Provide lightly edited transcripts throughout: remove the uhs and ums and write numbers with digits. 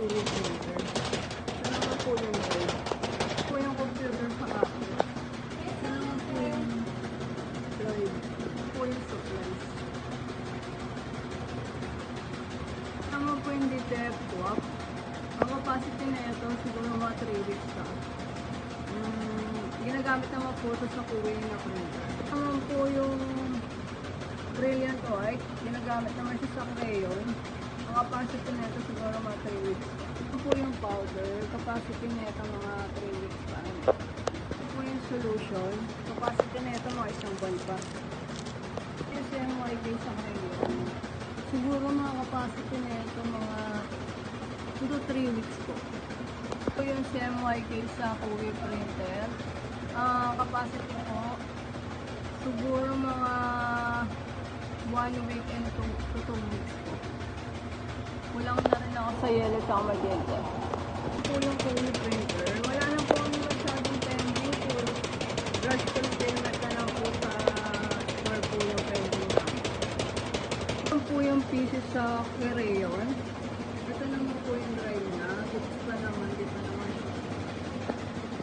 3D printer. Ito naman po yung drive. Ito po yung computer sa akin. Ito naman po yung drive. Ito po yung supplies. Ito naman po yung DTF swap. Ang capacity na ito, siguro mga 3 weeks pa. Ginagamit naman po ito sa kuwing na printer. Ito naman po yung Brilliant White. Ginagamit naman siya sa crayon. Ang capacity na ito siguro mga 3 weeks. Ito po yung powder. Capacity na ito mga 3 weeks pa. Ito po yung solution. Capacity na ito mga 1 buwan pa. Ito yung CMYK sa crayon. Siguro mga capacity na ito mga 2 to 3 weeks po. Ito yung CMYK sa Kowi printer. Capacity po siguro mga 1 week and 2 to 2 weeks po. Kulang na rin ako sa yellow at magenta. Ito po yung Kowi printer. Wala na po kami masyadong pending po. Brush containment na lang po sa store po yung pending namin. Ito po yung pieces sa crayon. Ito naman po yung drive na. Ito pa naman, dito naman.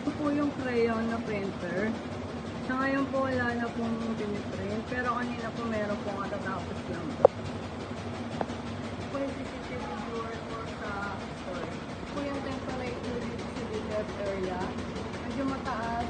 Ito po yung crayon na printer. Sa ngayon po wala na pong piniprint. Pero kanina po meron pong katatapos lang po. Ito po yung CCTV viewer po sa store. Ito po yung temperature dito sa left area. Medyo mataas.